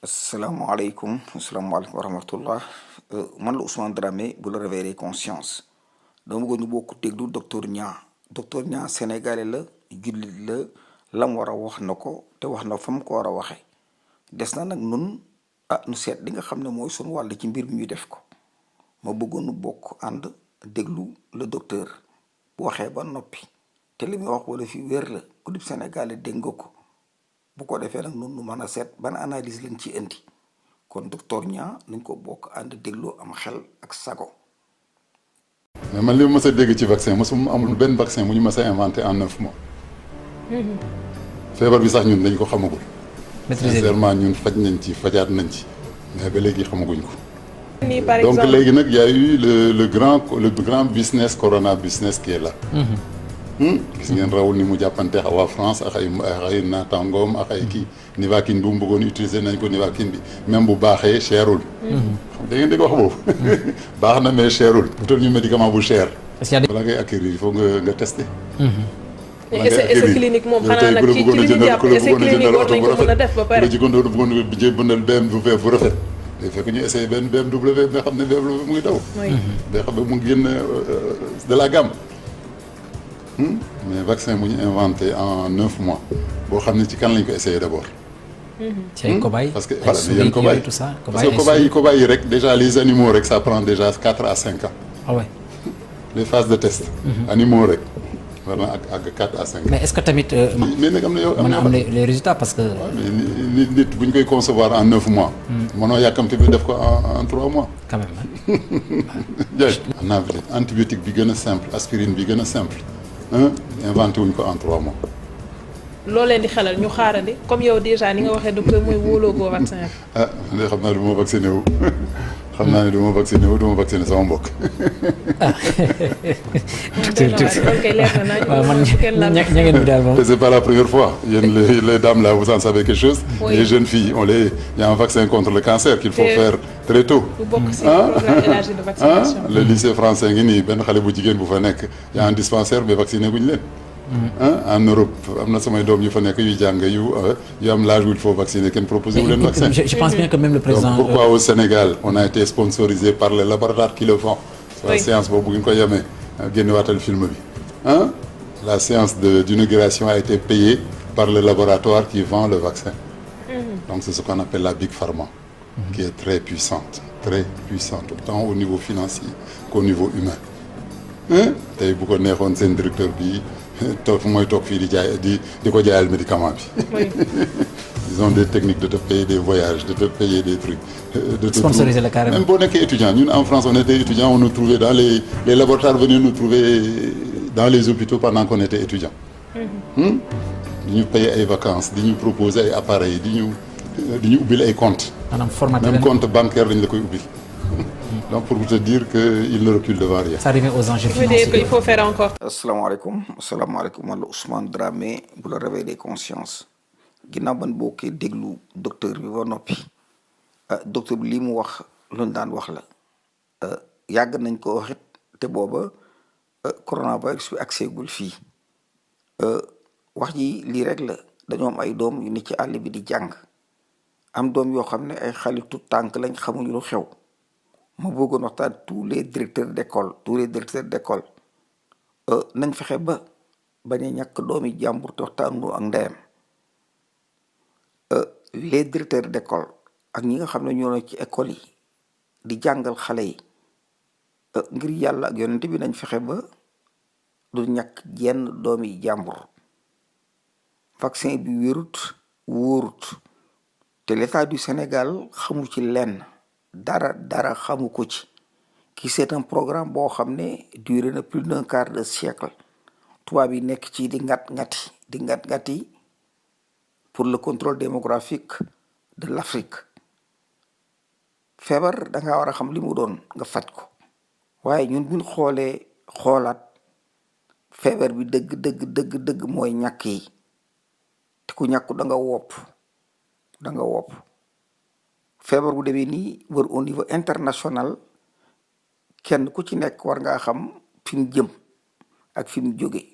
asalaamaaleykum wa rahmatullah man la Ousmane Dramé bu la réveiller conscience dama bëggoon ñu bokk déglu docteur Niang sénégalais la jullit la lam war a wax na ko te wax na fa mu ko war a waxe des na nag nun nu seet li nga xam ne mooy sunu wàll ci mbir mi ñu def ko ma bëggoon nu bokk ànd déglu le docteur bu waxee ba noppi te li muy wax wala fi wér la ku dib sénégalais dégg nga ko bu ko defee nag nun nu mën a seet ban analyse lañ ci indi kon docteur Niang nañ ko bokk ànd déglu am xel ak sago. mais man li ma mës a dégg ci vaccin mosuma amul benn vaccin mu ñu mës a inventé en 9 mois. feebar bi sax ñun dañ ko xamagul. sincèrement ñun faj nañ ci fajaat nañ ci mais ba léegi xamaguñ ko. donc léegi nag y a eu le grand business corona business qui est là. gis ngeen rawul ni mu jàppante waa France ak ay naataangoom ak ay kii Nivaquine bu mu bëggoon utiliser nañ ko Nivaquine bi même bu baaxee cherul. da ngeen dégg wax boobu. baax na mais cherul utal ñu médicament bu cher. balaa ngay acquérir il faut nga tester. essai clinique moom xanaa nag ci li ñu jàpp essai clinique war nañ ko mën a def ba pare. la jikkoon doon bëggoon a bëndal BMW bu rafet. day fekk ñu essayé benn BMW nga xam ne BMW mu ngi daw. day xam ne mu ngi génn de la gamme. mais vaccin bu ñu inventé en 9 mois boo xam ne ci kan lañ ko essayé d' abord. ci ay cobayes. parce que voilà mais yéen cobayes parce que cobayes yi rek déjà les animaux rek ça prend déjà 4 à 5 ans. ah ouais. les phases de test. animaux rek war na àgg 4 à 5 ans. mais est ce que tamit. mais nag am na yow mën a am les résultats parce que. waaw mais nit bu ñu koy concevoir en 9 mois. mënoo yàkkamte bi def ko en 3 mois. quand même jaay antibiotique bi gën a simple aspirine bi gën a simple. inventé wuñ ko en 3 mois. loo leen di xelal ñu xaarandi comme yow déjà ni nga waxee docteur mooy wóoloo goo vaccin bi. man de xam naa du ma vacciné wu xam naa ne du ma vacciné wu du ma vacciné sama mbokk. waaw man ña ngeen bi daal moom. c'est pas la première fois yéen les dames là vous en savez quelque chose. Oui. Les jeunes filles il y a un vaccin contre le cancer qu'il faut faire très tôt. bu bokk ci programme élargi de vaccination. le lycée français ngi nii benn xale bu jigéen bu fa nekk y a un dispensaire mais vacciné guñ leen. en Europe am na samay doom yu fa nekk yuy jàng yu am l'âge où il faut vacciner kenn proposé wu leen vaccin. je pense bien que même le président. donc pourquoi au Sénégal on a été sponsorisé par les laboratoires qui le font. la séance boobu bu ñu ko yemee génnewaatal film bi la séance d'inauguration a été payée par le laboratoire qui vend le vaccin. Donc c'est ce qu'on appelle la Big Pharma. Qui est très puissante autant au niveau financier qu'au niveau humain. tey bu ko neexoon seen directeur bi mooy toog fii di ko jaayal médicament bi. ils ont des techniques de te payer des voyages de te payer des trucs. de te sponsoriser le carrément. même boo nekkee étudiant ñun en France on était étudiant on nous trouvait dans les laboratoires venaient nous trouver dans les hôpitaux pendant qu'on était étudiant. di ñu payer ay vacances di ñu proposer ay appareils di ñu ubbil ay comptes. maanaam formaté même compte bancaire dañ la koy ubbil. donc pour vous te dire que il ne recule devant rien. ça arrive aux enjeux ça veut dire financiers. qu'il faut faire encore. asalaamaaleykum man la Ousmane Dramé bu la réveiller conscience ginnaaw ban boo koy déglu docteur bi ba noppi docteur bi lii mu wax lu ñu daan wax la yàgg nañ ko waxit te booba coronavirus bi agseegul fii wax ji lii rek la dañoo am ay doom yu ne ci àll bi di jàng am doom yoo xam ne ay xale tout tànk lañ xamuñu lu xew ma bëggoon waxtaan tous les directeurs d'école nañ fexe ba bañ a ñàkk doomi jàmbur te waxtaanu ak ndeyam les directeurs d'école ak ñi nga xam ne ñoo ne ci école yi di jàngal xale yi ngir yàlla ak yonent bi nañ fexe ba du ñàkk jenn doomi jàmbur vaccin bi wérut wóorut te l'état du Sénégal xamu ci lenn dara xamu ko ci ki c'est un programme boo xam ne duré na plus d'un quart de siècle tubaab yi nekk ci di ngat-ngati pour le contrôle démographique de l'Afrique feebar danga war a xam li mu doon nga faj ko waaye ñun buñ xoolaat feebar bi dëgg mooy ñàkk yi te ku ñàkku da nga wopp feebar bu demee nii war au niveau international kenn ku ci nekk war ngaa xam fi mu jëm ak fi mu jóge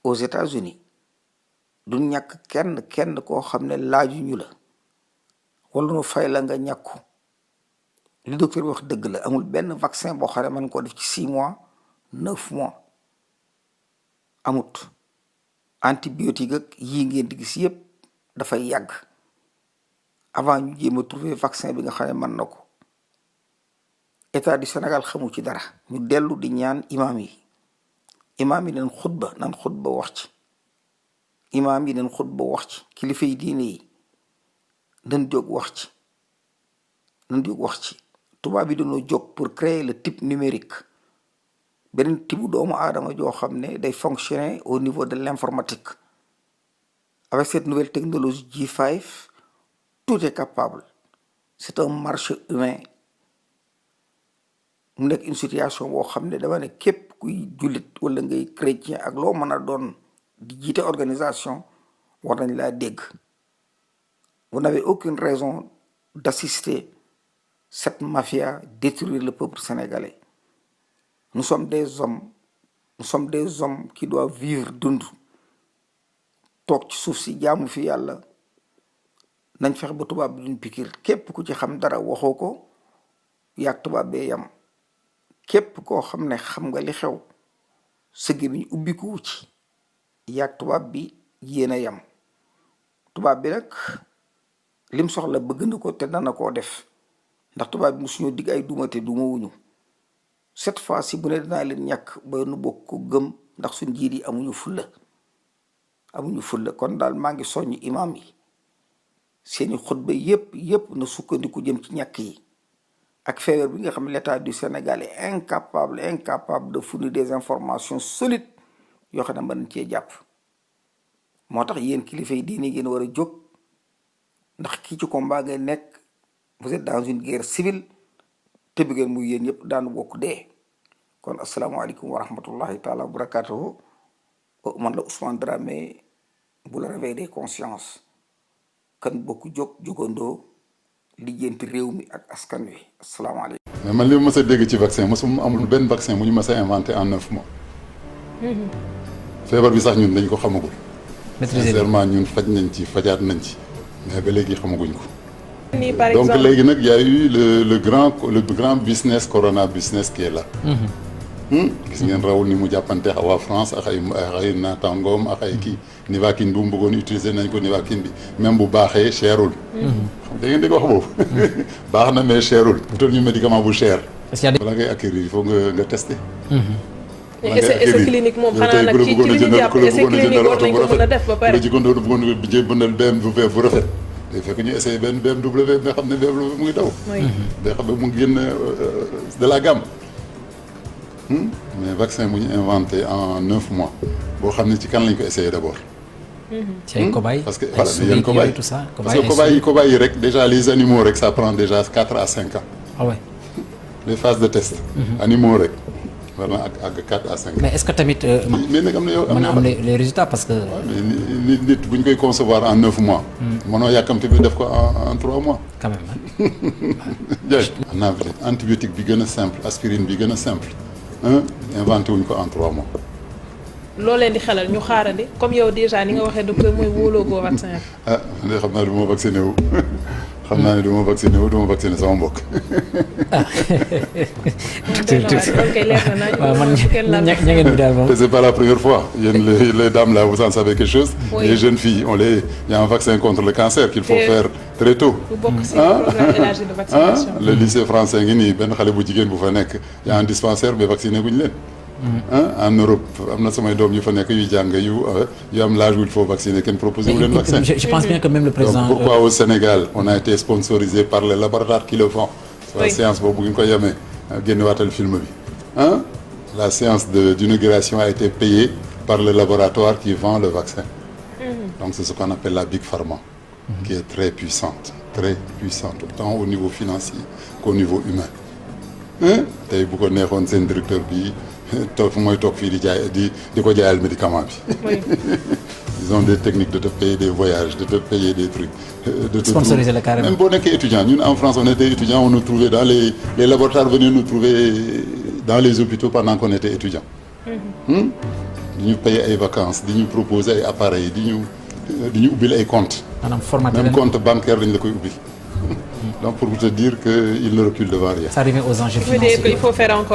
aux États-Unis du ñàkk kenn koo xam ne laajuñu la wala nu fay la nga ñàkku. li docteur bi wax dëgg la, amul benn vaccin boo xam ne mën koo def ci 6 mois 9 mois amut. antibiotique ak yii ngeen di gis yëpp dafay yàgg avant ñu jéem a trouver vaccin bi nga xam ne mën na ko. état du Sénégal xamu ci dara. ñu dellu di ñaan imaam yi nan xutba wax ci. imaam yi nan xutba wax ci. kilifa yi diine yi nan jóg wax ci. tubaab bi dañoo jóg pour créer le type numérique, beneen type doomu aadama joo xam ne day fonctionner au niveau de l'informatique. Avec cette nouvelle technologie J5, tout est capable. C'est un marché humain. mu nekk une situation boo xam ne dama ne képp kuy jullit wala ngay chrétien ak loo mën a doon di jiite organisation war nañ laa dégg. Vous n'avez aucune raison d'assister cette mafia détruire le peuple sénégalais. Nous sommes des hommes qui doivent vivre dund toog ci suuf si jaamu fi yàlla. nañ fexe ba tubaab bi duñ pikir. képp ku ci xam dara waxoo ko yaag tubaab bee yam. képp koo xam ne xam nga li xew sëgg bi ñu ubbikuwu ci yaag tubaab bi yéen a yam. tubaab bi nag lim soxla bëgg na ko te dana koo def ndax tubaab bi musuñoo digg ay duma te duma wuñu. cette fois ci bu ne dinaa leen ñàkk ba nu bokk ko gëm ndax suñ njiit yi amuñu fulla kon daal maa ngi soññ imaam yi seeni xutba yépp na sukkandiku jëm ci ñàkk yi ak feebar bi nga xam ne l'état du Sénégal est incapable de fournir des informations solides yoo xam ne mën cee jàpp. moo tax yéen kilifa yi diine ngeen war a jóg ndax kii ci combat ngay nekk vous êtes dans une guerre civile te bi ngeen muy yéen ñëpp daanu bokk dee. kon asalaamaaleykum wa rahmatullahi taala wa barakatuhu. man la Ousmane Dramé bu la réveil des consciences kan bokk jógandoo lijjanti réew mi ak askan wi asalaamaaleykum. mais man li ma mës a dégg ci vaccin mosuma amul benn vaccin mu ñu mës a inventé en 9 mois. feebar bi sax ñun dañ ko xamagul. sincèrement ñun faj nañ ci fajaat nañ ci mais ba léegi xamaguñ ko. donc léegi nag y a eu le grand business corona business qui est là. gis ngeen rawul ni mu jàppante waa France ak ay naataangoom ak ay kii Nivaquine bu mu bëggoon utiliser nañ ko Nivaquine bi même bu baaxee cherul. xam da ngeen dégg wax boobu. baax na mais cherul wutal ñu médicament bu cher. balaa ngay acquérir il faut nga tester. essai clinique moom xanaa nag ci li ñu jàpp essai clinique war nañ ko mën a def ba pare. ci bëggoon bëndal BMW bu rafet. day fekk ñu essayé benn BMW nga xam ne BMW mu ngi daw. day xam ne mu ngi génn de la gamme. mais vaccin bu ñu inventé en 9 mois boo xam ne ci kan lañ ko essayé d'abord. ci ay cobayes. parce que voilà yéen cobayes tout ça. parce que cobayes yi rek déjà les animaux rek ça prend déjà 4 à 5 ans. ah ouais. les phases de test. animaux rek. vraiment ak 4 à 5 ans. mais est-ce que tamit. mais nag am na yow mën na am les résultats parce que. waaw mais nit bu ñu koy concevoir en 9 mois. mënoo yàkkamte bi def ko en 3 mois. quand même. jaajëf. antibiotique bi gën a simple aspirine bi gën a simple. inventé wuñ ko en 3 mois. loo leen di xelal ñu xaarandi comme yow déjà ni nga waxee docteur mooy wóoloo goo vaccin bi. ah man de xam naa ne du ma vacciné wu xam naa ne du ma vacciné wu du ma vacciné sama mbokk. waaw man ña ngeen bi daal moom. c'est pas la première fois yéen les dames là vous en savez quelque chose. Oui. Les jeunes filles il y a un vaccin contre le cancer qu'il faut faire très tôt. bu bokk ci programme élargi de vaccination. le lycée français ngi nii benn xale bu jigéen bu fa nekk y a un dispensaire mais vacciné guñ leen. en Europe am na samay doom yu fa nekk yuy jàng yu am l'âge où il faut vacciner kenn proposé wu leen vaccin. je pense bien que même le président. donc pourquoi au Sénégal on a été sponsorisé par les laboratoires qui le font. Oui. La séance boobu bu ñu ko yemee génn waatal film bi la séance d'inauguration a été payée par le laboratoire qui vend le vaccin. Donc c'est ce qu'on appelle la Big Pharma. Qui est très puissante autant au niveau financier qu'au niveau humain. tey bu ko neexoon seen directeur bi toog mooy toog fii di jaay di ko jaayal médicament bi. Oui. Ils ont des techniques de te payer des voyages de te payer des trucs. de te sponsoriser le carrément. même boo nekkee étudiant ñun en France on était étudiant on nous trouvait dans les laboratoires venaient nous trouver dans les hôpitaux pendant qu'on était étudiant. di ñu payer ay vacances di ñu proposer ay appareils di ñu ubbil ay comptes. maanaam formaté même compte bancaire dañ la koy ubbil. donc pour vous te dire que il ne recule devant rien. Ça revient aux enjeux financiers. Il faut faire encore